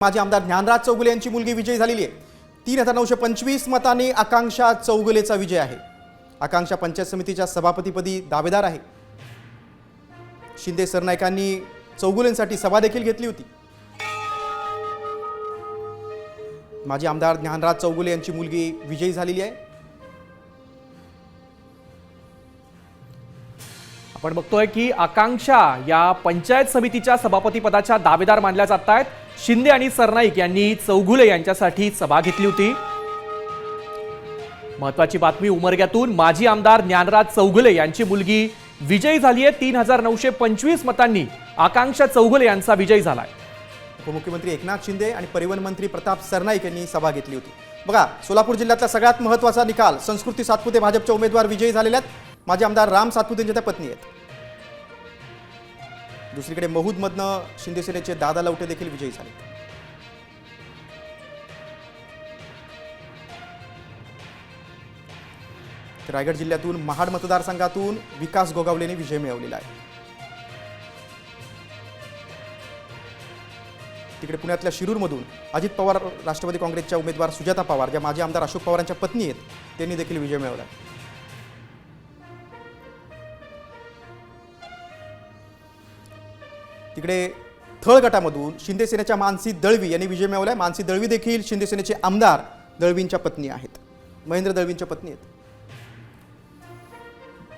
माजी आमदार ज्ञानराज चौगुले यांची मुलगी विजयी झालेली आहे। 3925 मतांनी आकांक्षा चौगुलेचा विजय आहे। आकांक्षा पंचायत समितीच्या सभापतीपदी दावेदार आहे। शिंदे सरनाईकांनी चौगुलेंसाठी सभा देखील घेतली होती। माजी आमदार ज्ञानराज चौगुले यांची मुलगी विजयी झालेली आहे। आपण बघतोय की आकांक्षा या पंचायत समितीच्या सभापती पदाच्या दावेदार मानल्या जात आहेत। शिंदे आणि सरनाईक यांनी चौगुले यांच्यासाठी सभा घेतली होती। महत्त्वाची बातमी उमरग्यातून माजी आमदार ज्ञानराज चौगुले यांची मुलगी विजयी झाली आहे। 3925 मतांनी आकांक्षा चौगुले यांचा विजय झालाय। उपमुख्यमंत्री एकनाथ शिंदे आणि परिवहन मंत्री प्रताप सरनाईक यांनी सभा घेतली होती। बघा, सोलापूर जिल्ह्यातला सगळ्यात महत्त्वाचा निकाल, संस्कृती सातपुते भाजपचे उमेदवार विजयी झालेले आहेत। माजी आमदार राम सातपुते यांच्या त्या पत्नी आहेत। दुसरीकडे महूदमधनं शिंदे सेनेचे दादा लवटे देखील विजयी झाले। रायगड जिल्ह्यातून महाड मतदारसंघातून विकास गोगावलेने विजय मिळवलेला आहे। तिकडे पुण्यातल्या शिरूरमधून अजित पवार राष्ट्रवादी काँग्रेसच्या उमेदवार सुजाता पवार, ज्या माजी आमदार अशोक पवारांच्या पत्नी आहेत, त्यांनी देखील विजय मिळवला। तिकडे थळ गटामधून शिंदे सेनेच्या मानसी दळवी यांनी विजय मिळवलाय। मानसी दळवी देखील शिंदे सेनेचे आमदार दळवींच्या पत्नी आहेत, महेंद्र दळवींच्या पत्नी आहेत।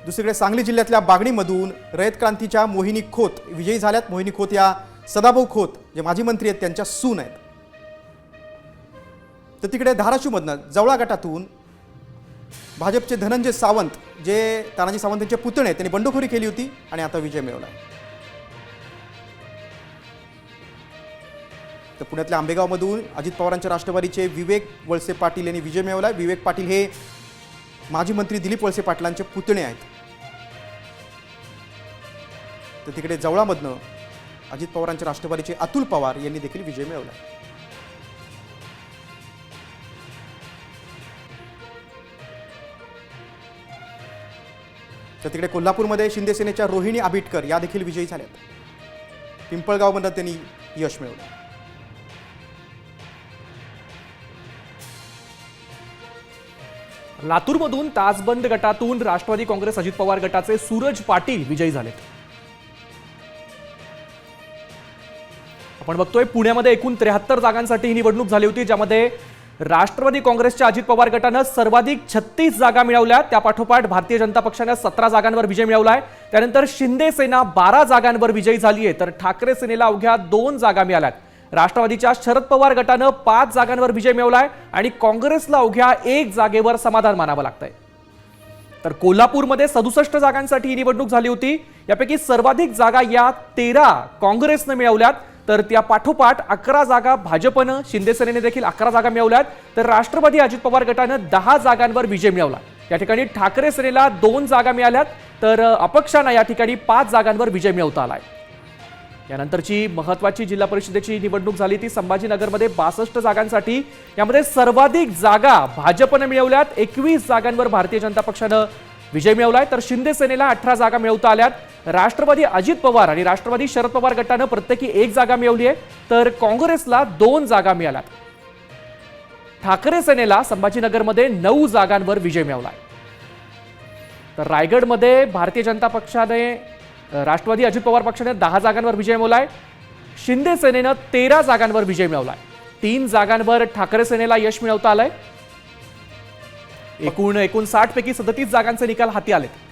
दुसरीकडे सांगली जिल्ह्यातल्या बागणीमधून रयत क्रांतीच्या मोहिनी खोत विजयी झाल्यात। मोहिनी खोत या सदाभाऊ खोत, जे माजी मंत्री आहेत, त्यांच्या सून आहेत। तर तिकडे धाराशिवमधनं जवळा गटातून भाजपचे धनंजय सावंत, जे तानाजी सावंत यांचे पुतणे आहेत, त्यांनी बंडखोरी केली होती आणि आता विजय मिळवला। तर पुण्यातल्या आंबेगावमधून अजित पवारांच्या राष्ट्रवादीचे विवेक वळसे पाटील यांनी विजय मिळवला। विवेक पाटील हे माजी मंत्री दिलीप वळसे पाटलांचे पुतणे आहेत। तर तिकडे जवळामधनं अजित पवारांच्या राष्ट्रवादीचे अतुल पवार यांनी देखील विजय मिळवला। तर तिकडे कोल्हापूरमध्ये शिंदे सेनेच्या रोहिणी आबिटकर या देखील विजयी झाल्यात। पिंपळगावमध्ये त्यांनी यश मिळवलं। लातूरमधून ताजबंद गटातून राष्ट्रवादी काँग्रेस अजित पवार गटाचे सूरज पाटील विजयी झालेत। आपण बघतोय पुण्यामध्ये एकूण 73 जागांसाठी ही निवडणूक झाली होती, ज्यामध्ये राष्ट्रवादी काँग्रेसच्या अजित पवार गटानं सर्वाधिक 36 जागा मिळवल्या। त्यापाठोपाठ भारतीय जनता पक्षाने 17 जागांवर विजय मिळवलाय। त्यानंतर शिंदे सेना 12 जागांवर विजयी झाली आहे, तर ठाकरे सेनेला अवघ्या 2 जागा मिळाल्यात। राष्ट्रवादीच्या शरद पवार गटानं 5 जागांवर विजय मिळवलाय आणि काँग्रेसला अवघ्या 1 जागेवर समाधान मानावं लागतंय। तर कोल्हापूरमध्ये 67 जागांसाठी ही निवडणूक झाली होती। यापैकी सर्वाधिक जागा या 13 काँग्रेसनं मिळवल्यात, तर त्या पाठोपाठ 11 जागा भाजपनं, शिंदे सेनेने देखील 11 जागा मिळवल्यात, तर राष्ट्रवादी अजित पवार गटानं 10 जागांवर विजय मिळवला। या ठिकाणी ठाकरे सेनेला 2 जागा मिळाल्यात, तर अपक्षांना या ठिकाणी 5 जागांवर विजय मिळवता आलाय। यानंतरची महत्त्वाची जिल्हा परिषदेची निवडणूक झाली ती संभाजीनगरमध्ये 62 जागांसाठी। यामध्ये सर्वाधिक जागा भाजपनं मिळवल्यात, 21 जागांवर भारतीय जनता पक्षानं विजय मिळवलाय, तर शिंदे सेनेला 18 जागा मिळवता आल्यात। राष्ट्रवादी अजित पवार आणि राष्ट्रवादी शरद पवार गटानं प्रत्येकी 1 जागा मिळवली आहे, तर काँग्रेसला 2 जागा मिळाल्यात। ठाकरे सेनेला संभाजीनगरमध्ये 9 जागांवर विजय मिळवलाय। तर रायगडमध्ये भारतीय जनता पक्षाने, राष्ट्रवादी अजित पवार पक्षाने 10 जागांवर विजय मिळवलाय। शिंदे सेनेनं 13 जागांवर विजय मिळवलाय। 3 जागांवर ठाकरे सेनेला यश मिळवता आलंय। एकूण 59 पैकी 37 जागांचे निकाल हाती आलेत।